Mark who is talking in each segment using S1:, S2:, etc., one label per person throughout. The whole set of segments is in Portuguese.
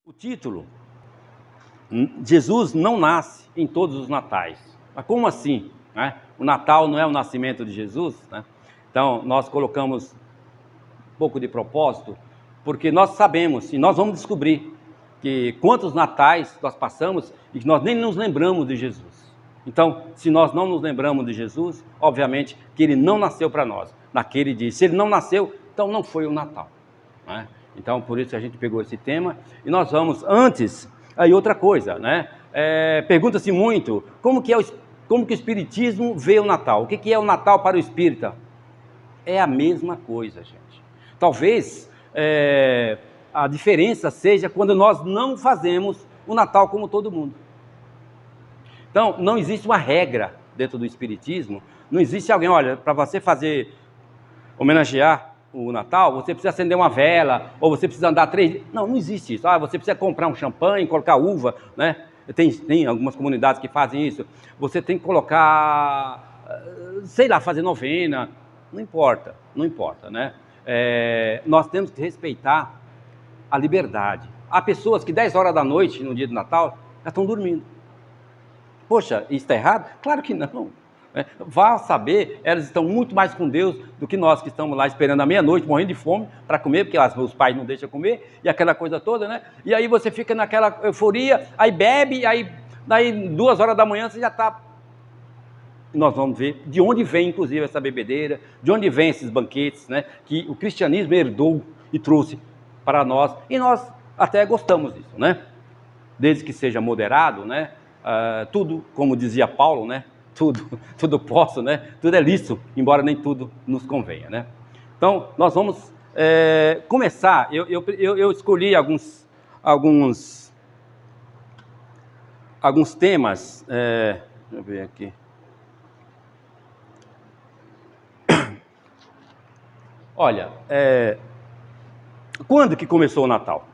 S1: O título, Jesus não nasce em todos os natais. Mas como assim? Né? O Natal não é o nascimento de Jesus? Né? Então, nós colocamos um pouco de propósito, porque nós sabemos, e nós vamos descobrir, que quantos natais nós passamos e que nós nem nos lembramos de Jesus. Então, se nós não nos lembramos de Jesus, obviamente que ele não nasceu para nós naquele dia. Se ele não nasceu, então não foi o Natal. Né? Então, por isso a gente pegou esse tema. E nós vamos, antes, aí outra coisa, né? Pergunta-se muito, como que o Espiritismo vê o Natal? O que é o Natal para o espírita? É a mesma coisa, gente. Talvez a diferença seja quando nós não fazemos o Natal como todo mundo. Então, não existe uma regra dentro do Espiritismo, não existe alguém, olha, para você homenagear o Natal, você precisa acender uma vela, ou você precisa andar 3 dias. Não existe isso. Você precisa comprar um champanhe, colocar uva, né? Tem algumas comunidades que fazem isso. Você tem que colocar, sei lá, fazer novena. Não importa, né? Nós temos que respeitar a liberdade. Há pessoas que 10 horas da noite, no dia do Natal, já estão dormindo. Poxa, isso está errado? Claro que não. Vá saber, elas estão muito mais com Deus do que nós que estamos lá esperando a meia-noite, morrendo de fome para comer, porque os pais não deixam comer, e aquela coisa toda, né? E aí você fica naquela euforia, aí bebe, aí 2 horas da manhã você já está... Nós vamos ver de onde vem, inclusive, essa bebedeira, de onde vem esses banquetes, né? Que o cristianismo herdou e trouxe para nós, e nós até gostamos disso, né? Desde que seja moderado, né? Tudo, como dizia Paulo, né? Tudo posso, né? Tudo é lícito, embora nem tudo nos convenha, né? Então, nós vamos começar. Eu escolhi alguns temas. Deixa eu ver aqui. Olha, quando que começou o Natal?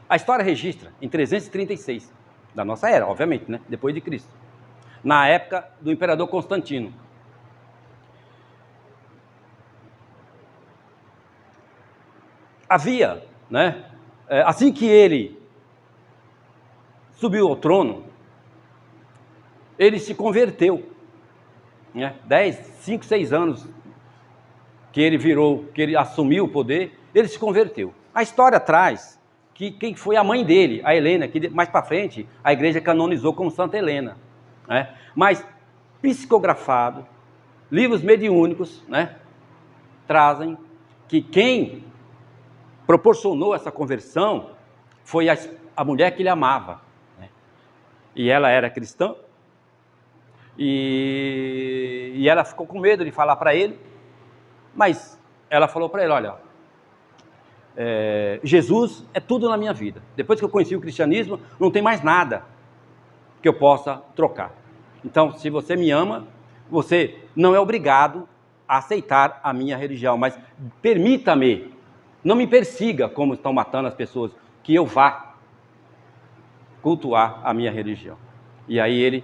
S1: A história registra em 336, da nossa era, obviamente, né? Depois de Cristo. Na época do imperador Constantino. Havia, né? Assim que ele subiu ao trono, ele se converteu. Né? 5, 6 anos que ele assumiu o poder, ele se converteu. A história traz que quem foi a mãe dele, a Helena, que mais para frente a igreja canonizou como Santa Helena. Né? Mas psicografado, livros mediúnicos, né, trazem que quem proporcionou essa conversão foi a mulher que ele amava, né? E ela era cristã, e ela ficou com medo de falar para ele, mas ela falou para ele, olha, Jesus é tudo na minha vida. Depois que eu conheci o cristianismo, não tem mais nada que eu possa trocar. Então, se você me ama, você não é obrigado a aceitar a minha religião, mas permita-me, não me persiga como estão matando as pessoas, que eu vá cultuar a minha religião. E aí ele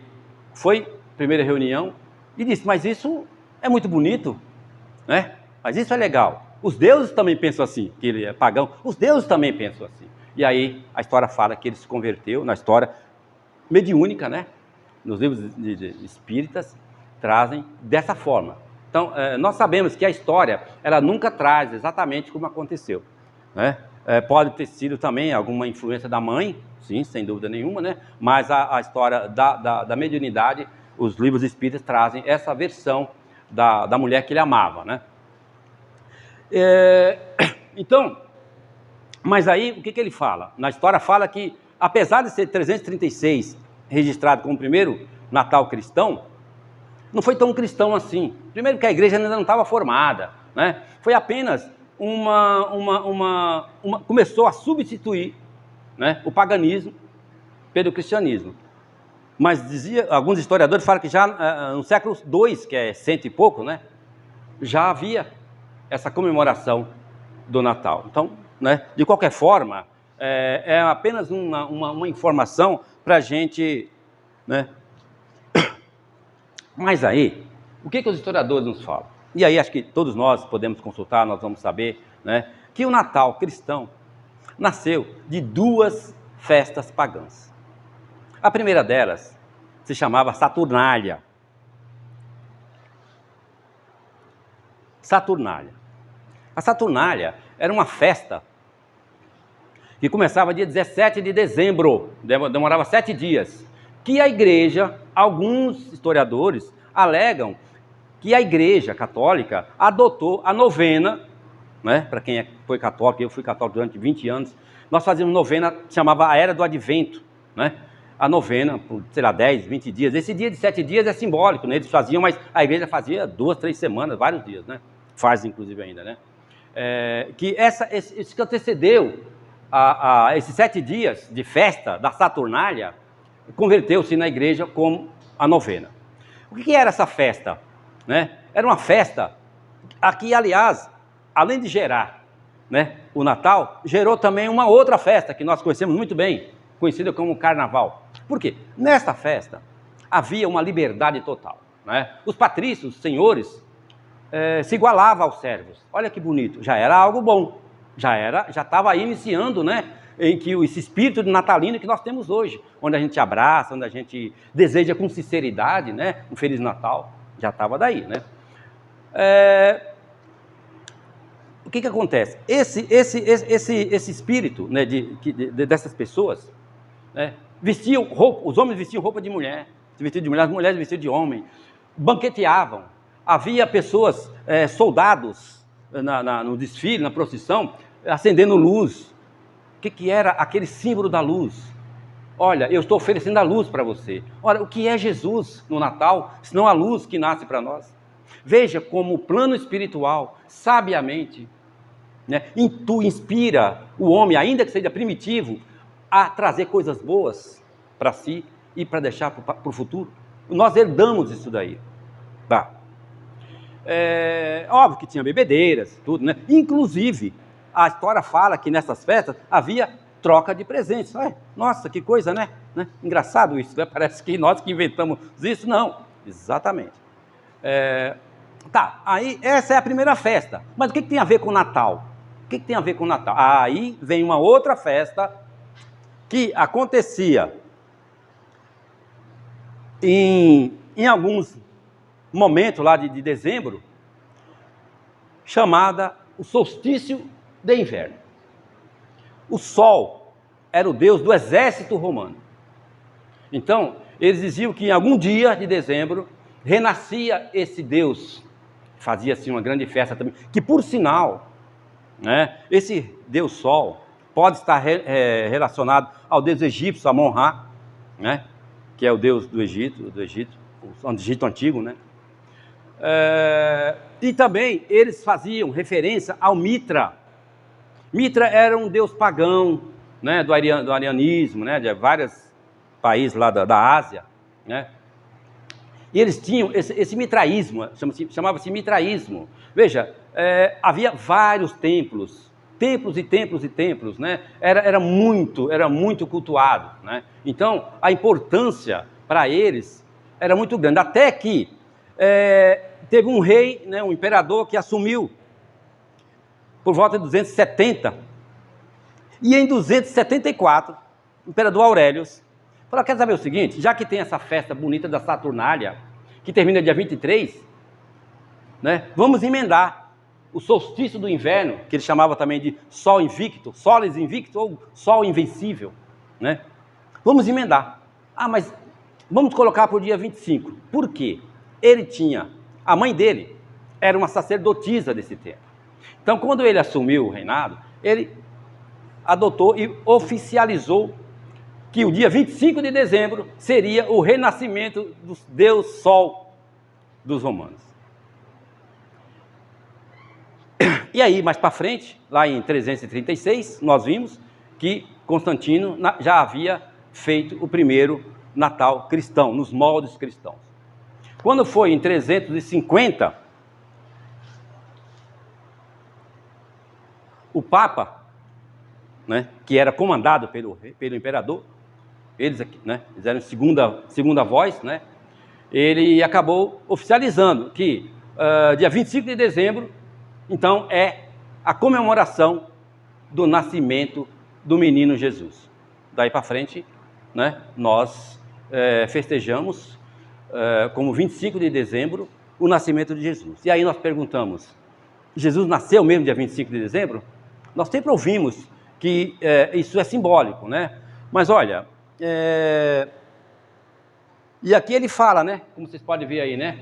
S1: foi, primeira reunião, e disse, mas isso é muito bonito, né? Mas isso é legal. Os deuses também pensam assim, que ele é pagão, os deuses também pensam assim. E aí a história fala que ele se converteu, na história mediúnica, né? Nos livros de espíritas, trazem dessa forma. Então, nós sabemos que a história, ela nunca traz exatamente como aconteceu. Né? Pode ter sido também alguma influência da mãe, sim, sem dúvida nenhuma, né? Mas a história da mediunidade, os livros espíritas trazem essa versão da mulher que ele amava, né? Então, mas aí, o que ele fala? Na história fala que, apesar de ser 336 registrado como o primeiro Natal cristão, não foi tão cristão assim. Primeiro que a igreja ainda não estava formada, né? Foi apenas começou a substituir, né, o paganismo pelo cristianismo. Mas alguns historiadores falam que já no século II, que é 100 e pouco, né, já havia essa comemoração do Natal. Então, né, de qualquer forma, é apenas uma informação para a gente, né? Mas aí, o que os historiadores nos falam? E aí acho que todos nós podemos consultar, nós vamos saber, né, que o Natal cristão, nasceu de duas festas pagãs. A primeira delas se chamava Saturnália. Saturnália. A Saturnália era uma festa que começava dia 17 de dezembro, demorava 7 dias, que a igreja, alguns historiadores alegam que a igreja católica adotou a novena, né? Para quem foi católico, eu fui católico durante 20 anos, nós fazíamos novena, chamava a Era do Advento, né? A novena, por, sei lá, 10, 20 dias. Esse dia de 7 dias é simbólico, né? Eles faziam, mas a igreja fazia 2, 3 semanas, vários dias, né? Faz, inclusive, ainda, né? Isso que antecedeu esses 7 dias de festa da Saturnália, converteu-se na igreja como a novena. O que era essa festa? Né? Era uma festa aqui, aliás, além de gerar, né, o Natal, gerou também uma outra festa que nós conhecemos muito bem, conhecida como Carnaval. Por quê? Nesta festa havia uma liberdade total, né? Os patrícios, os senhores, se igualavam aos servos. Olha que bonito, já era algo bom, já estava aí iniciando, né, em que esse espírito de natalino que nós temos hoje, onde a gente abraça, onde a gente deseja com sinceridade, né, um Feliz Natal, já estava daí, né? O que acontece? Esse espírito, né, dessas pessoas, né, vestiam roupa, os homens vestiam roupa de mulher, vestido de mulher, as mulheres vestiam de homem, banqueteavam, havia pessoas, soldados no desfile, na procissão, acendendo luz. O que era aquele símbolo da luz? Olha, eu estou oferecendo a luz para você. Olha, o que é Jesus no Natal, senão a luz que nasce para nós? Veja como o plano espiritual, sabiamente, né, inspira o homem, ainda que seja primitivo, a trazer coisas boas para si e para deixar para o futuro. Nós herdamos isso daí. Tá. Óbvio que tinha bebedeiras, tudo, né? Inclusive, a história fala que nessas festas havia troca de presentes. Nossa, que coisa, né? Engraçado isso, né? Parece que nós que inventamos isso. Não, exatamente. Tá, aí essa é a primeira festa. Mas o que tem a ver com o Natal? O que tem a ver com o Natal? Aí vem uma outra festa que acontecia em alguns momentos lá de dezembro, chamada o solstício de inverno. O sol era o deus do exército romano. Então, eles diziam que em algum dia de dezembro renascia esse deus. Fazia assim uma grande festa também, que por sinal, né, esse deus sol pode estar relacionado ao deus egípcio, Amon-Ra, né, que é o deus do Egito, o Egito antigo, né? E também eles faziam referência ao Mitra. Mitra era um deus pagão, né, do arianismo, né, de vários países lá da Ásia, né? E eles tinham esse mitraísmo, chamava-se mitraísmo. Veja, havia vários templos e templos, né? Era muito cultuado, né? Então, a importância para eles era muito grande, até que teve um rei, né, um imperador que assumiu por volta de 270, e em 274, o imperador Aurélio falou: quer saber o seguinte, já que tem essa festa bonita da Saturnália, que termina dia 23, né, vamos emendar o solstício do inverno, que ele chamava também de Sol Invicto, Solis Invicto ou Sol Invencível, né? Vamos emendar. Mas vamos colocar para o dia 25. Por quê? A mãe dele era uma sacerdotisa desse tempo. Então, quando ele assumiu o reinado, ele adotou e oficializou que o dia 25 de dezembro seria o renascimento do Deus Sol dos romanos. E aí, mais para frente, lá em 336, nós vimos que Constantino já havia feito o primeiro Natal cristão, nos moldes cristãos. Quando foi em 350, o Papa, né, que era comandado pelo imperador, eles aqui, né, fizeram segunda voz, né, ele acabou oficializando que dia 25 de dezembro, então, é a comemoração do nascimento do menino Jesus. Daí para frente, né, nós festejamos como 25 de dezembro o nascimento de Jesus. E aí nós perguntamos, Jesus nasceu mesmo dia 25 de dezembro? Nós sempre ouvimos que isso é simbólico, né? Mas olha, e aqui ele fala, né? Como vocês podem ver aí, né?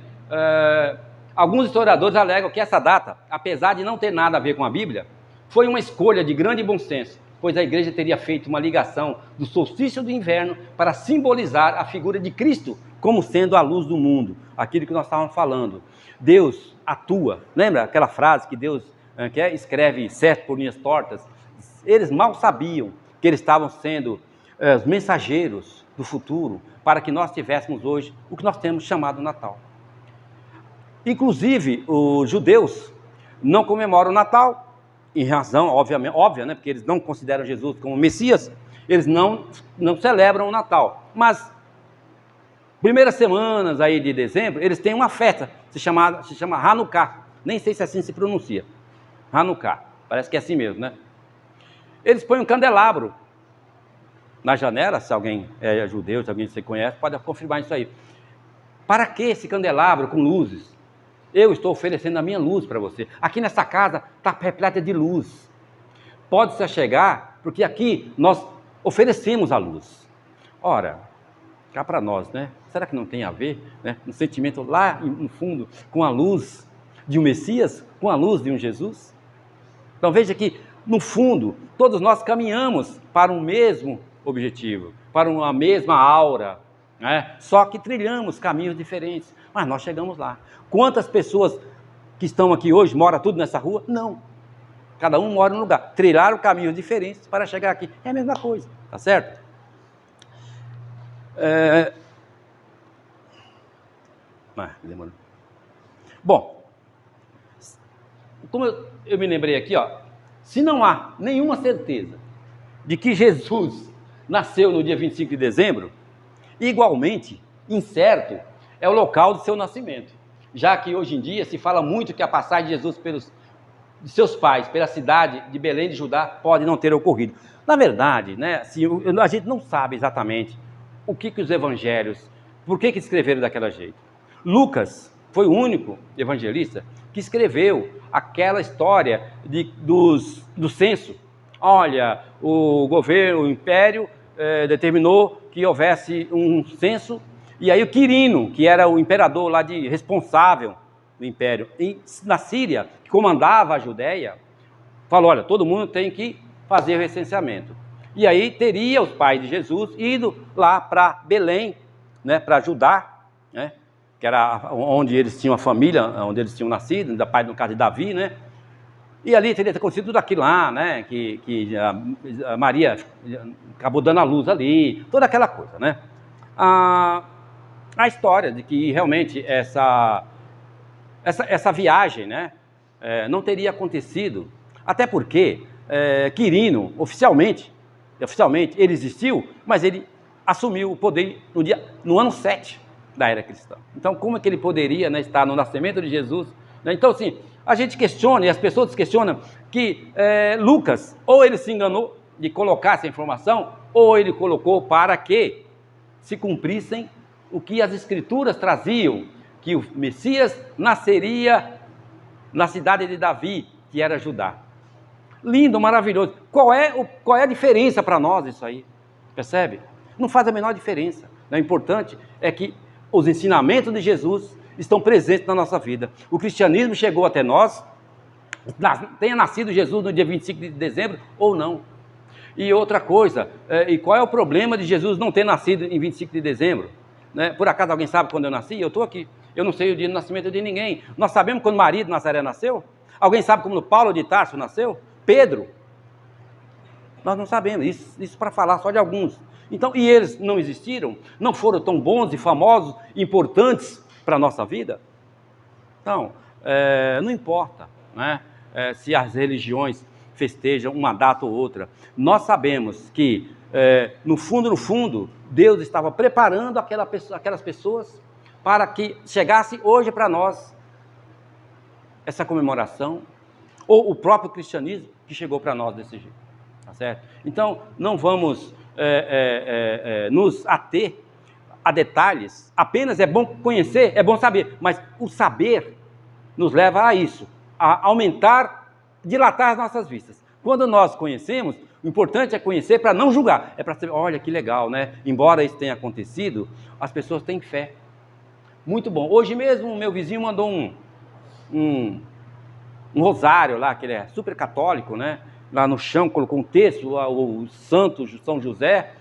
S1: Alguns historiadores alegam que essa data, apesar de não ter nada a ver com a Bíblia, foi uma escolha de grande bom senso, pois a igreja teria feito uma ligação do solstício do inverno para simbolizar a figura de Cristo como sendo a luz do mundo, aquilo que nós estávamos falando. Deus atua, lembra aquela frase que Deus escreve certo por linhas tortas? Eles mal sabiam que eles estavam sendo os mensageiros do futuro para que nós tivéssemos hoje o que nós temos chamado Natal. Inclusive, os judeus não comemoram o Natal, em razão, óbvia, né? Porque eles não consideram Jesus como Messias, eles não celebram o Natal. Mas, primeiras semanas aí de dezembro, eles têm uma festa, se chama Hanukkah. Nem sei se assim se pronuncia. Hanukkah, parece que é assim mesmo, né? Eles põem um candelabro na janela, se alguém é judeu, se alguém você conhece, pode confirmar isso aí. Para que esse candelabro com luzes? Eu estou oferecendo a minha luz para você. Aqui nessa casa está repleta de luz. Pode-se chegar, porque aqui nós oferecemos a luz. Ora, cá para nós, né? Será que não tem a ver, né? Um sentimento lá no fundo com a luz de um Messias, com a luz de um Jesus? Então veja que, no fundo, todos nós caminhamos para um mesmo objetivo, para uma mesma aura, né? Só que trilhamos caminhos diferentes, mas nós chegamos lá. Quantas pessoas que estão aqui hoje moram tudo nessa rua? Não. Cada um mora num lugar. Trilharam caminhos diferentes para chegar aqui. É a mesma coisa, tá certo? Demorou. Bom, como eu me lembrei aqui, ó, se não há nenhuma certeza de que Jesus nasceu no dia 25 de dezembro, igualmente incerto é o local do seu nascimento, já que hoje em dia se fala muito que a passagem de Jesus de seus pais pela cidade de Belém de Judá pode não ter ocorrido. Na verdade, né, assim, a gente não sabe exatamente o que os evangelhos, por que escreveram daquela jeito. Lucas foi o único evangelista que escreveu aquela história do censo. Olha, o governo, o império determinou que houvesse um censo, e aí o Quirino, que era o imperador lá responsável do império, na Síria, que comandava a Judéia, falou, olha, todo mundo tem que fazer o recenseamento. E aí teria os pais de Jesus ido lá para Belém, né, para Judá, né, que era onde eles tinham a família, onde eles tinham nascido, da pai, no caso de Davi, né? E ali teria acontecido tudo aquilo lá, né? Que a Maria acabou dando a luz ali, toda aquela coisa, né? A história de que realmente essa viagem, né, não teria acontecido, até porque Quirino, oficialmente, ele existiu, mas ele assumiu o poder no ano 7 da era cristã. Então, como é que ele poderia, né, estar no nascimento de Jesus? Né? Então, assim, a gente questiona, e as pessoas questionam, que Lucas, ou ele se enganou de colocar essa informação, ou ele colocou para que se cumprissem o que as escrituras traziam, que o Messias nasceria na cidade de Davi, que era Judá. Lindo, maravilhoso. Qual é a diferença para nós isso aí? Percebe? Não faz a menor diferença. O importante é que os ensinamentos de Jesus estão presentes na nossa vida. O cristianismo chegou até nós, tenha nascido Jesus no dia 25 de dezembro ou não. E outra coisa, e qual é o problema de Jesus não ter nascido em 25 de dezembro? Né? Por acaso alguém sabe quando eu nasci? Eu estou aqui. Eu não sei o dia do nascimento de ninguém. Nós sabemos quando Maria de Nazaré nasceu? Alguém sabe como Paulo de Tarso nasceu? Pedro? Nós não sabemos. Isso para falar só de alguns. Então, e eles não existiram? Não foram tão bons e famosos, importantes para a nossa vida? Então, não importa, né, se as religiões festejam uma data ou outra. Nós sabemos que, no fundo, Deus estava preparando aquelas pessoas para que chegasse hoje para nós essa comemoração, ou o próprio cristianismo que chegou para nós desse jeito. tá certo? Então, não vamos nos ater a detalhes. Apenas é bom conhecer, é bom saber, mas o saber nos leva a isso, a aumentar, dilatar as nossas vistas. Quando nós conhecemos, o importante é conhecer para não julgar, é para saber, olha que legal, né? Embora isso tenha acontecido, as pessoas têm fé. Muito bom. Hoje mesmo o meu vizinho mandou um rosário lá, que ele é super católico, né? Lá no chão colocou um texto, o Santo São José,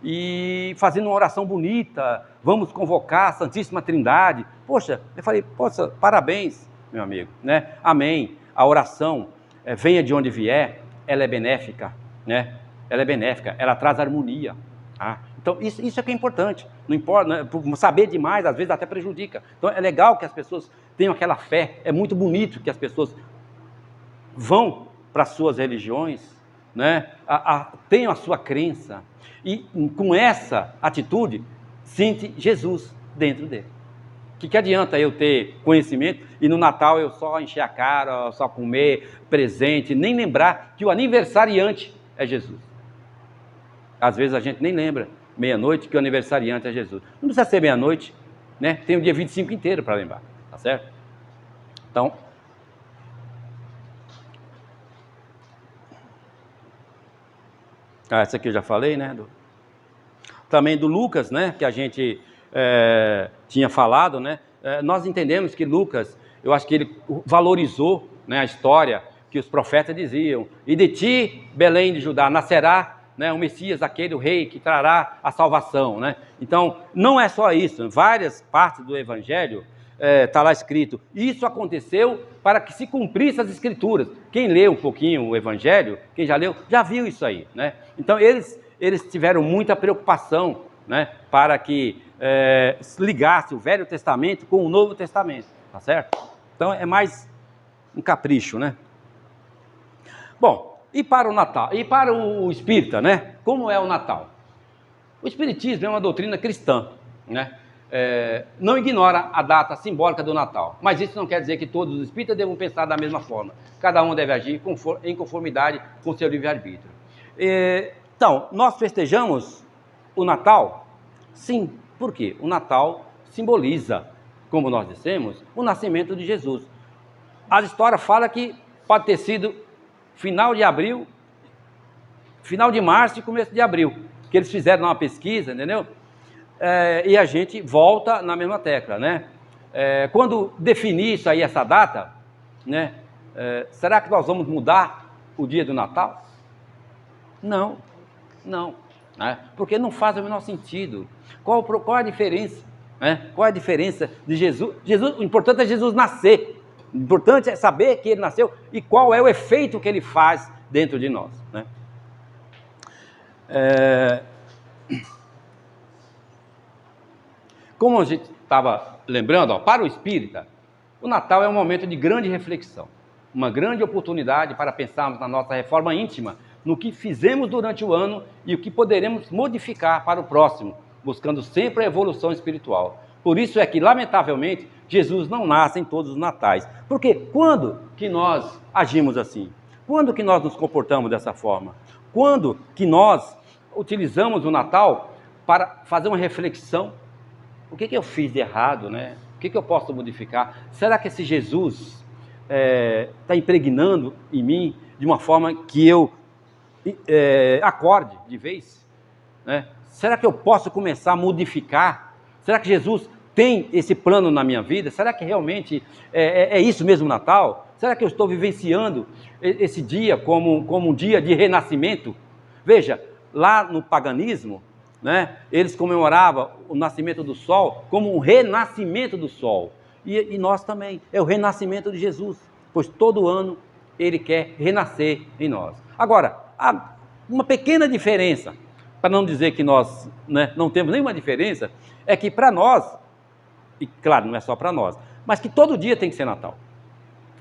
S1: e fazendo uma oração bonita, vamos convocar a Santíssima Trindade. Poxa, eu falei, poxa, parabéns, meu amigo, né? Amém. A oração, venha de onde vier, ela é benéfica, né? Ela é benéfica, ela traz harmonia. Tá? Então, isso é que é importante. Não importa, né? Saber demais, às vezes até prejudica. Então, é legal que as pessoas tenham aquela fé. É muito bonito que as pessoas vão para as suas religiões, né? Tenham a sua crença. E com essa atitude, sente Jesus dentro dele. O que adianta eu ter conhecimento e no Natal eu só encher a cara, só comer presente, nem lembrar que o aniversariante é Jesus. Às vezes a gente nem lembra, meia-noite, que o aniversariante é Jesus. Não precisa ser meia-noite, né? Tem o dia 25 inteiro para lembrar, tá certo? Então, essa aqui eu já falei, né? Também do Lucas, né? Que a gente tinha falado, né? Nós entendemos que Lucas, eu acho que ele valorizou, né, a história que os profetas diziam. E de ti, Belém de Judá, nascerá, né, o Messias, aquele, o rei que trará a salvação, né? Então, não é só isso. Em várias partes do Evangelho está lá escrito, isso aconteceu para que se cumprisse as Escrituras. Quem leu um pouquinho o Evangelho, quem já leu, já viu isso aí, né? Então, eles tiveram muita preocupação, né, para que ligasse o Velho Testamento com o Novo Testamento, tá certo? Então, é mais um capricho, né? Bom, e para o Natal? E para o espírita, né? Como é o Natal? O espiritismo é uma doutrina cristã, né? Não ignora a data simbólica do Natal, mas isso não quer dizer que todos os espíritas devam pensar da mesma forma. Cada um deve agir em conformidade com seu livre-arbítrio. Então, nós festejamos o Natal? Sim. Por quê? O Natal simboliza, como nós dissemos, o nascimento de Jesus. A história fala que pode ter sido final de abril, final de março e começo de abril, que eles fizeram uma pesquisa, entendeu? E a gente volta na mesma tecla, né? Quando definir isso aí, essa data, né? Será que nós vamos mudar o dia do Natal? Não, né? Porque não faz o menor sentido. Qual a diferença? Né? Qual é a diferença de Jesus? O importante é Jesus nascer. O importante é saber que ele nasceu e qual é o efeito que ele faz dentro de nós, né? Como a gente estava lembrando, para o espírita, o Natal é um momento de grande reflexão, uma grande oportunidade para pensarmos na nossa reforma íntima, no que fizemos durante o ano e o que poderemos modificar para o próximo, buscando sempre a evolução espiritual. Por isso é que, lamentavelmente, Jesus não nasce em todos os natais. Porque quando que nós agimos assim? Quando que nós nos comportamos dessa forma? Quando que nós utilizamos o Natal para fazer uma reflexão? O que eu fiz de errado, né? O que eu posso modificar? Será que esse Jesus está impregnando em mim de uma forma que eu acorde de vez, né? Será que eu posso começar a modificar? Será que Jesus tem esse plano na minha vida? Será que realmente é isso mesmo o Natal? Será que eu estou vivenciando esse dia como um dia de renascimento? Veja, lá no paganismo, né, eles comemoravam o nascimento do sol como um renascimento do sol. E nós também, é o renascimento de Jesus, pois todo ano ele quer renascer em nós. Agora, há uma pequena diferença, para não dizer que nós, né, não temos nenhuma diferença, é que para nós, e claro, não é só para nós, mas que todo dia tem que ser Natal,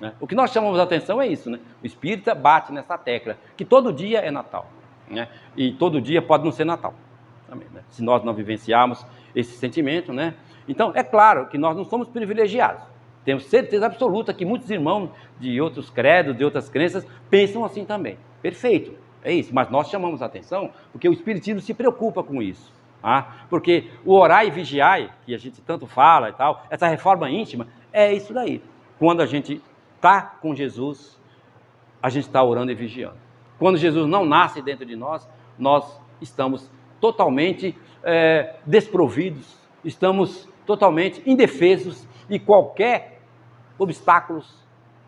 S1: né? O que nós chamamos a atenção é isso, né? O espírita bate nessa tecla, que todo dia é Natal, né? E todo dia pode não ser Natal também, né? Se nós não vivenciarmos esse sentimento, né? Então, é claro que nós não somos privilegiados. Temos certeza absoluta que muitos irmãos de outros credos, de outras crenças, pensam assim também. Perfeito. É isso, mas nós chamamos a atenção porque o Espiritismo se preocupa com isso. Porque o orar e vigiar, que a gente tanto fala e tal, essa reforma íntima, é isso daí. Quando a gente está com Jesus, a gente está orando e vigiando. Quando Jesus não nasce dentro de nós, nós estamos totalmente desprovidos, estamos totalmente indefesos e qualquer obstáculo,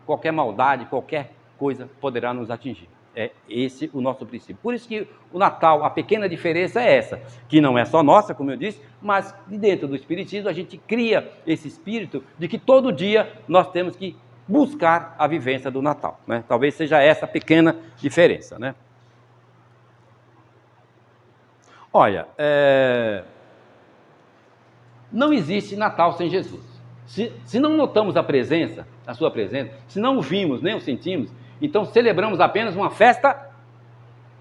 S1: qualquer maldade, qualquer coisa poderá nos atingir. É esse o nosso princípio. Por isso que o Natal, a pequena diferença é essa, que não é só nossa, como eu disse, mas de dentro do Espiritismo a gente cria esse espírito de que todo dia nós temos que buscar a vivência do Natal, né? Talvez seja essa pequena diferença, né? Olha, não existe Natal sem Jesus. Se não notamos a presença, a sua presença, se não o vimos nem o sentimos, então celebramos apenas uma festa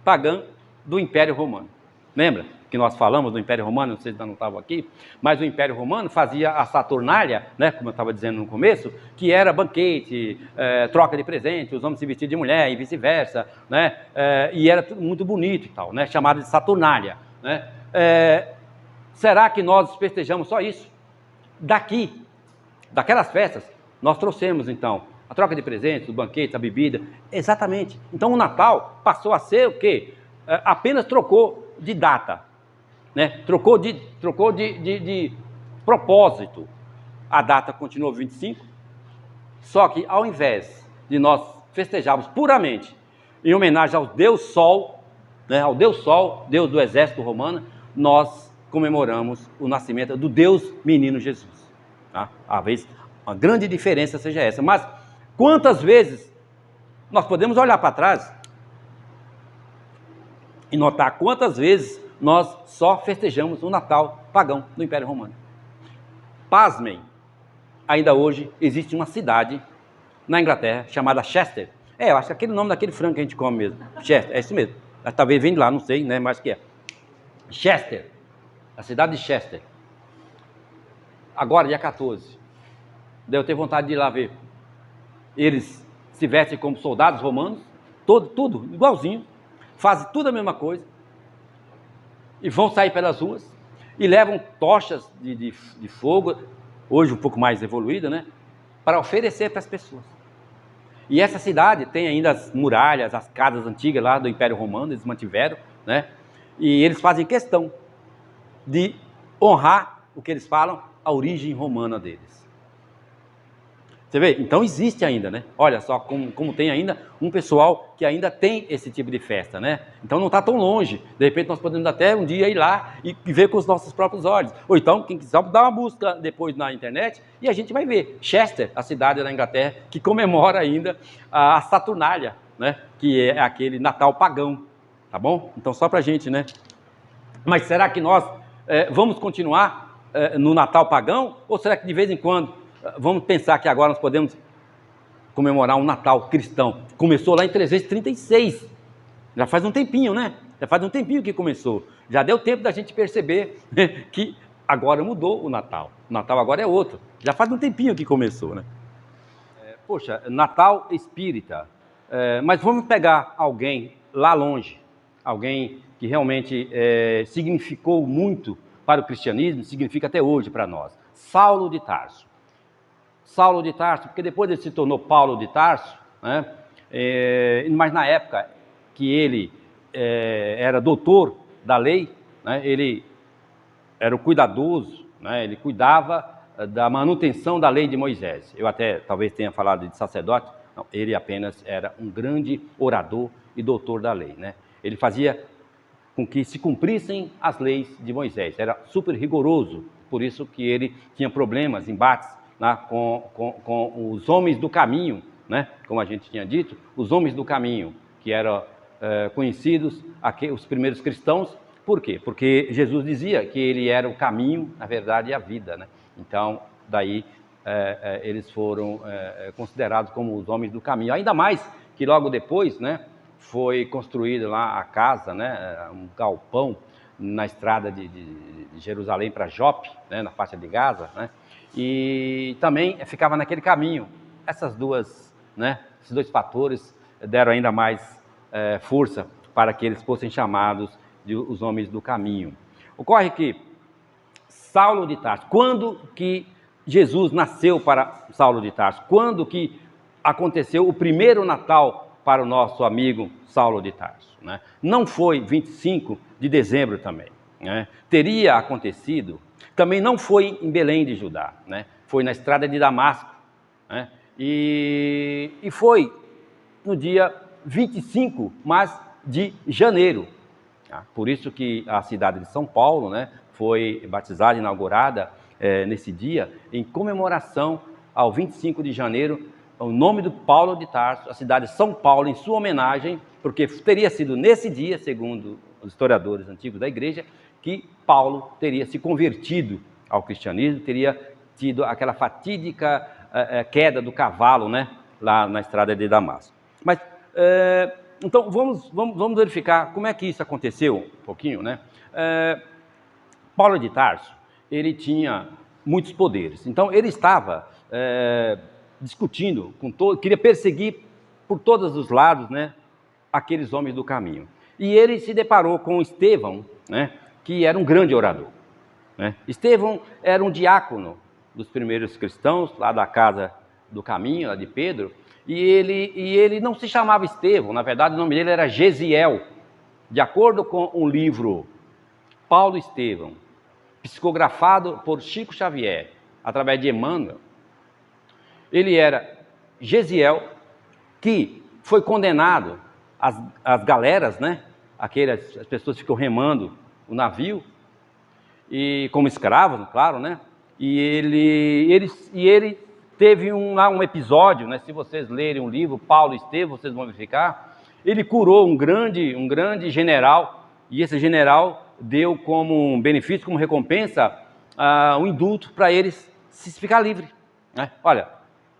S1: pagã do Império Romano. Lembra que nós falamos do Império Romano? Não sei se ainda não estavam aqui, mas o Império Romano fazia a Saturnália, né, como eu estava dizendo no começo, que era banquete, troca de presente, os homens se vestiam de mulher e vice-versa, né, e era tudo muito bonito e tal, né, chamado de Saturnália, né. Será que nós festejamos só isso? Daquelas festas, nós trouxemos então a troca de presentes, os banquetes, a bebida, exatamente. Então o Natal passou a ser o quê? Apenas trocou de data, né? Trocou de propósito. A data continuou 25, só que ao invés de nós festejarmos puramente em homenagem ao Deus Sol, né? Ao Deus Sol, Deus do exército romano, nós comemoramos o nascimento do Deus Menino Jesus. Tá? Talvez uma grande diferença seja essa, mas quantas vezes nós podemos olhar para trás e notar quantas vezes nós só festejamos o Natal pagão do Império Romano. Pasmem, ainda hoje existe uma cidade na Inglaterra chamada Chester. Eu acho que é aquele nome daquele frango que a gente come mesmo. Chester, é isso mesmo. Talvez vem de lá, não sei, né? Mas que é. Chester, a cidade de Chester. Agora, dia 14. Daí eu tenho vontade de ir lá ver. Eles se vestem como soldados romanos, tudo igualzinho, fazem tudo a mesma coisa, e vão sair pelas ruas, e levam tochas de fogo, hoje um pouco mais evoluída, né, para oferecer para as pessoas. E essa cidade tem ainda as muralhas, as casas antigas lá do Império Romano, eles mantiveram, né, e eles fazem questão de honrar o que eles falam, a origem romana deles. Você vê? Então existe ainda, né? Olha só como tem ainda um pessoal que ainda tem esse tipo de festa, né? Então não está tão longe. De repente nós podemos até um dia ir lá e ver com os nossos próprios olhos. Ou então, quem quiser, dar uma busca depois na internet e a gente vai ver. Chester, a cidade da Inglaterra, que comemora ainda a Saturnália, né? Que é aquele Natal pagão, tá bom? Então só pra gente, né? Mas será que nós vamos continuar no Natal pagão? Ou será que de vez em quando vamos pensar que agora nós podemos comemorar um Natal cristão? Começou lá em 336, já faz um tempinho, né? Já faz um tempinho que começou. Já deu tempo da gente perceber que agora mudou o Natal. O Natal agora é outro. Já faz um tempinho que começou, né? Poxa, Natal espírita. Mas vamos pegar alguém lá longe, alguém que realmente significou muito para o cristianismo, significa até hoje para nós. Saulo de Tarso. Saulo de Tarso, porque depois ele se tornou Paulo de Tarso, né? Mas na época que ele era doutor da lei, né? Ele era o cuidadoso, né? Ele cuidava da manutenção da lei de Moisés. Eu até talvez tenha falado de sacerdote, não, ele apenas era um grande orador e doutor da lei, né? Ele fazia com que se cumprissem as leis de Moisés, era super rigoroso, por isso que ele tinha problemas, embates, né, com os homens do caminho, né, como a gente tinha dito, os homens do caminho, que eram conhecidos, os primeiros cristãos. Por quê? Porque Jesus dizia que ele era o caminho, a verdade e a vida, né? Então, daí eles foram considerados como os homens do caminho. Ainda mais que logo depois, né, foi construída lá a casa, né, um galpão na estrada de Jerusalém para Jope, né, na faixa de Gaza, né? E também ficava naquele caminho. Esses dois fatores deram ainda mais força para que eles fossem chamados de os homens do caminho. Ocorre que Saulo de Tarso, quando que Jesus nasceu para Saulo de Tarso? Quando que aconteceu o primeiro Natal para o nosso amigo Saulo de Tarso, né? Não foi 25 de dezembro também, né? Teria acontecido, também não foi em Belém de Judá, né? Foi na estrada de Damasco, né? E foi no dia 25, mas de janeiro. Por isso que a cidade de São Paulo, né, foi batizada, inaugurada nesse dia, em comemoração ao 25 de janeiro, o nome do Paulo de Tarso, a cidade de São Paulo, em sua homenagem, porque teria sido nesse dia, segundo os historiadores antigos da igreja, que Paulo teria se convertido ao cristianismo, teria tido aquela fatídica queda do cavalo, né, lá na estrada de Damasco. Mas, então, vamos verificar como é que isso aconteceu um pouquinho, né? Paulo de Tarso, ele tinha muitos poderes. Então, ele estava discutindo com todo, queria perseguir por todos os lados, né, aqueles homens do caminho. E ele se deparou com Estevão, né, que era um grande orador, né? Estevão era um diácono dos primeiros cristãos, lá da casa do caminho, lá de Pedro, e ele não se chamava Estevão, na verdade o nome dele era Gesiel. De acordo com um livro, Paulo Estevão, psicografado por Chico Xavier, através de Emmanuel, ele era Gesiel, que foi condenado às galeras, né? As pessoas ficam remando o navio, e como escravos, claro, né? E ele teve um episódio, né? Se vocês lerem um livro, Paulo Estevão, vocês vão verificar, ele curou um grande general, e esse general deu como um benefício, como recompensa, um indulto para eles se ficar livre, né? Olha,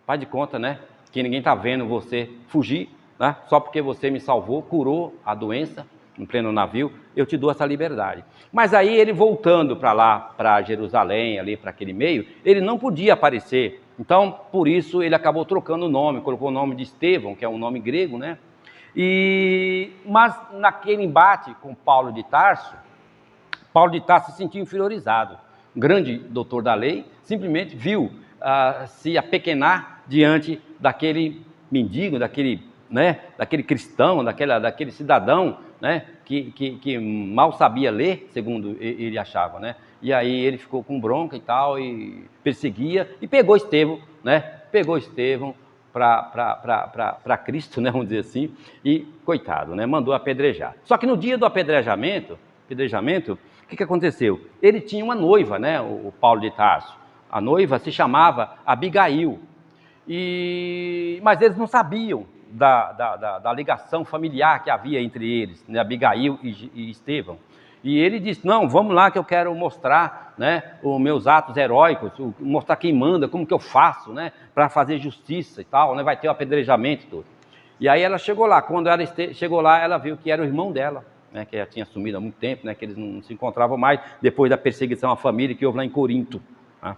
S1: faz de conta, né, que ninguém está vendo você fugir, né? Só porque você me salvou, curou a doença em pleno navio, eu te dou essa liberdade. Mas aí ele voltando para lá, para Jerusalém, ali para aquele meio, ele não podia aparecer. Então, por isso, ele acabou trocando o nome, colocou o nome de Estevão, que é um nome grego, né? Mas naquele embate com Paulo de Tarso se sentiu inferiorizado. Um grande doutor da lei simplesmente viu se apequenar diante daquele mendigo, daquele cristão, daquele cidadão, né, que mal sabia ler, segundo ele achava, né? E aí ele ficou com bronca e tal, e perseguia, e pegou Estevão, né? Pegou Estevão para Cristo, né, vamos dizer assim, e coitado, né, mandou apedrejar. Só que no dia do apedrejamento, o que aconteceu? Ele tinha uma noiva, né, o Paulo de Tarso. A noiva se chamava Abigail, mas eles não sabiam da ligação familiar que havia entre eles, né, Abigail e Estevão. E ele disse, não, vamos lá que eu quero mostrar, né, os meus atos heróicos, mostrar quem manda, como que eu faço, né, para fazer justiça e tal, né, vai ter o apedrejamento e tudo. E aí ela chegou lá, quando ela chegou lá, ela viu que era o irmão dela, né, que já tinha sumido há muito tempo, né, que eles não se encontravam mais, depois da perseguição à família que houve lá em Corinto. Né.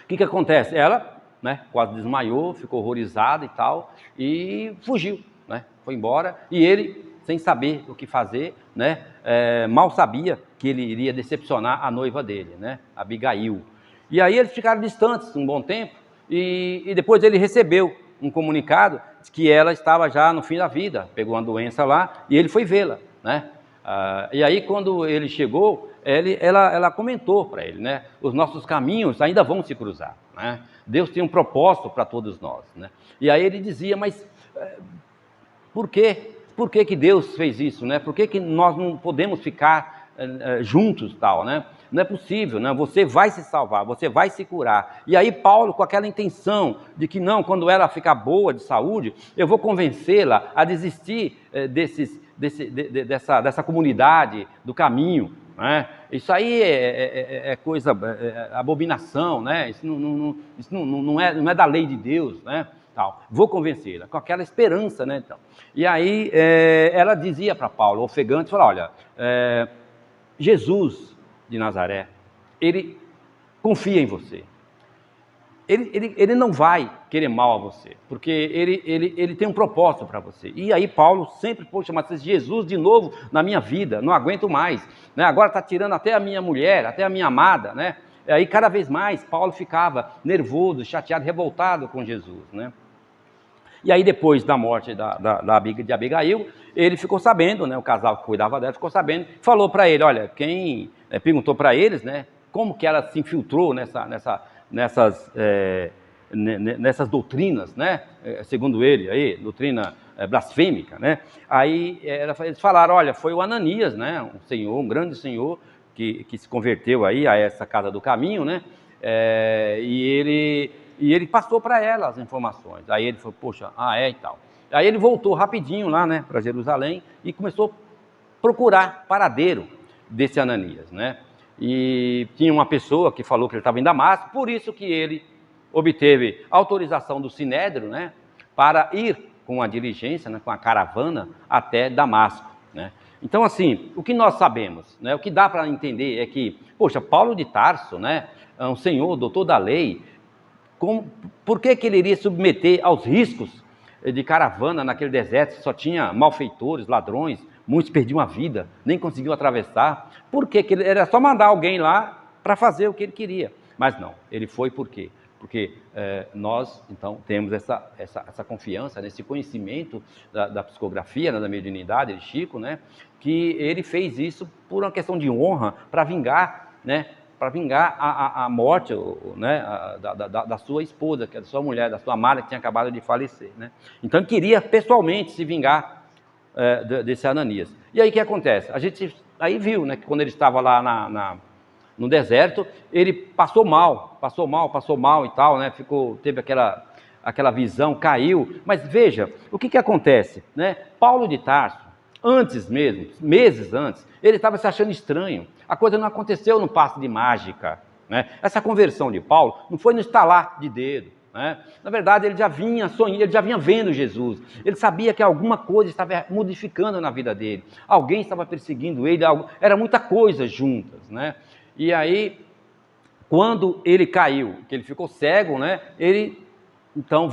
S1: O que acontece? Ela, né, quase desmaiou, ficou horrorizada e tal, e fugiu, né, foi embora, e ele, sem saber o que fazer, né, mal sabia que ele iria decepcionar a noiva dele, né, Abigail. E aí eles ficaram distantes um bom tempo, e depois ele recebeu um comunicado de que ela estava já no fim da vida, pegou uma doença lá, e ele foi vê-la, né. E aí quando ele chegou, ela comentou para ele, né, os nossos caminhos ainda vão se cruzar, né, Deus tem um propósito para todos nós, né. E aí ele dizia, mas por quê? Por que Deus fez isso, né? Por que nós não podemos ficar juntos, tal, né? Não é possível, né? Você vai se salvar, você vai se curar. E aí Paulo, com aquela intenção de que não, quando ela ficar boa de saúde, eu vou convencê-la a desistir dessa comunidade do caminho, né? Isso aí é coisa, abominação, né? Isso não é da lei de Deus, né? Tal. Vou convencê-la, com aquela esperança, né? Então. E aí ela dizia para Paulo, ofegante, falou, olha, Jesus de Nazaré, ele confia em você. ele não vai querer mal a você, porque ele tem um propósito para você. E aí Paulo sempre, poxa, mas Jesus de novo na minha vida, não aguento mais, né? Agora está tirando até a minha mulher, até a minha amada, né? E aí cada vez mais Paulo ficava nervoso, chateado, revoltado com Jesus, né? E aí depois da morte de Abigail, ele ficou sabendo, né? O casal que cuidava dela ficou sabendo, falou para ele, olha, perguntou para eles, né? Como que ela se infiltrou nessas doutrinas, né? Segundo ele, aí, doutrina blasfêmica, né? Aí eles falaram, olha, foi o Ananias, né? Um senhor, um grande senhor que se converteu aí a essa casa do caminho, né? E ele passou para ela as informações. Aí ele falou, poxa, e tal. Aí ele voltou rapidinho lá, né, para Jerusalém e começou a procurar paradeiro desse Ananias, né? E tinha uma pessoa que falou que ele estava em Damasco, por isso que ele obteve autorização do Sinédrio, né, para ir com a diligência, né, com a caravana até Damasco, né? Então, assim, o que nós sabemos, né, o que dá para entender é que, poxa, Paulo de Tarso, né, é um senhor, doutor da lei, por que ele iria submeter aos riscos de caravana naquele deserto, só tinha malfeitores, ladrões, muitos perdiam a vida, nem conseguiam atravessar? Por que era só mandar alguém lá para fazer o que ele queria? Mas não, ele foi por quê? Porque nós, então, temos essa confiança, nesse conhecimento da psicografia, né, da mediunidade de Chico, né, que ele fez isso por uma questão de honra, para vingar, né, a morte, né, da sua esposa, que é da sua mulher, da sua amada, que tinha acabado de falecer, né? Então ele queria pessoalmente se vingar desse Ananias. E aí o que acontece? A gente aí viu, né, que quando ele estava lá no deserto, ele passou mal e tal, né? Teve aquela visão, caiu. Mas veja, o que acontece, né? Paulo de Tarso, antes mesmo, meses antes, ele estava se achando estranho. A coisa não aconteceu no passe de mágica, né? Essa conversão de Paulo não foi no estalar de dedo, né? Na verdade, ele já vinha sonhando, ele já vinha vendo Jesus. Ele sabia que alguma coisa estava modificando na vida dele. Alguém estava perseguindo ele, era muita coisa juntas, né? E aí, quando ele caiu, que ele ficou cego, né? Ele então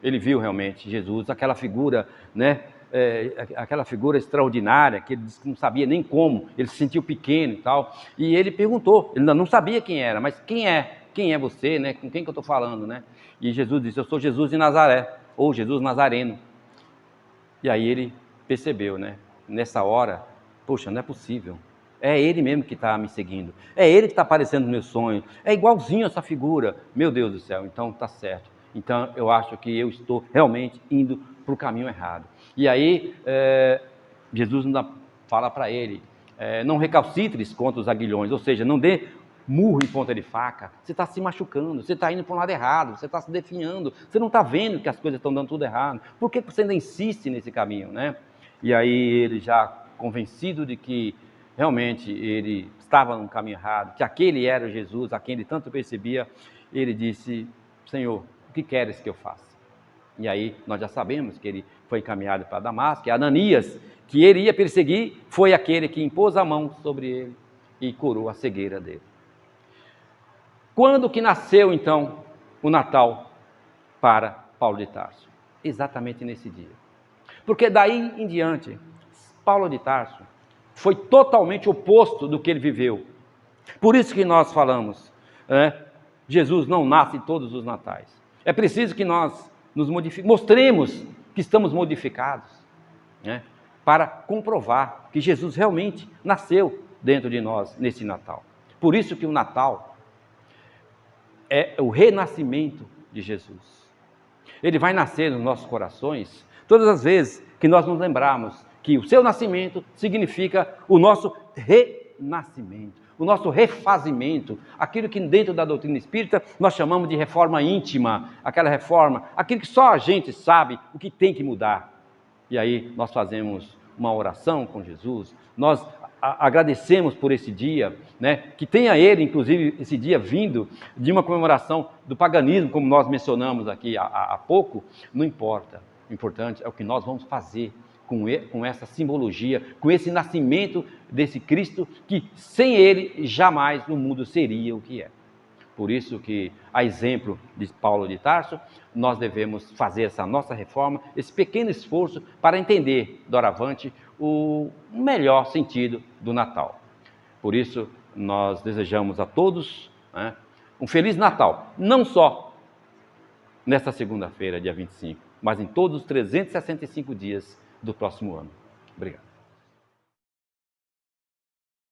S1: ele viu realmente Jesus, aquela figura, né? Aquela figura extraordinária, que ele disse que não sabia nem como, ele se sentiu pequeno e tal, e ele perguntou, ele não sabia quem era, mas quem é você, né? Com quem que eu estou falando, né? E Jesus disse, eu sou Jesus de Nazaré, ou Jesus Nazareno. E aí ele percebeu, né? Nessa hora, poxa, não é possível, é ele mesmo que está me seguindo, é ele que está aparecendo no meu sonho, é igualzinho essa figura, meu Deus do céu, então está certo. Então eu acho que eu estou realmente indo para o caminho errado. E aí Jesus ainda fala para ele, não recalcitres contra os aguilhões, ou seja, não dê murro em ponta de faca, você está se machucando, você está indo para um lado errado, você está se definhando, você não está vendo que as coisas estão dando tudo errado, por que você ainda insiste nesse caminho, né? E aí ele já convencido de que realmente ele estava no caminho errado, que aquele era o Jesus a quem ele tanto percebia, ele disse, Senhor, o que queres que eu faça? E aí nós já sabemos que ele foi encaminhado para Damasco, e Ananias, que ele ia perseguir, foi aquele que impôs a mão sobre ele e curou a cegueira dele. Quando que nasceu então o Natal para Paulo de Tarso? Exatamente nesse dia. Porque daí em diante, Paulo de Tarso foi totalmente oposto do que ele viveu. Por isso que nós falamos, Jesus não nasce em todos os natais. É preciso que nós nos mostremos que estamos modificados, né, para comprovar que Jesus realmente nasceu dentro de nós nesse Natal. Por isso que o Natal é o renascimento de Jesus. Ele vai nascer nos nossos corações todas as vezes que nós nos lembrarmos que o seu nascimento significa o nosso renascimento, o nosso refazimento, aquilo que dentro da doutrina espírita nós chamamos de reforma íntima, aquela reforma, aquilo que só a gente sabe o que tem que mudar. E aí nós fazemos uma oração com Jesus, nós agradecemos por esse dia, né? Que tenha ele, inclusive, esse dia vindo de uma comemoração do paganismo, como nós mencionamos aqui há pouco, não importa. O importante é o que nós vamos fazer com essa simbologia, com esse nascimento desse Cristo, que sem ele jamais o mundo seria o que é. Por isso que, a exemplo de Paulo de Tarso, nós devemos fazer essa nossa reforma, esse pequeno esforço para entender, doravante, o melhor sentido do Natal. Por isso, nós desejamos a todos, né, um Feliz Natal, não só nesta segunda-feira, dia 25, mas em todos os 365 dias do próximo ano. Obrigado.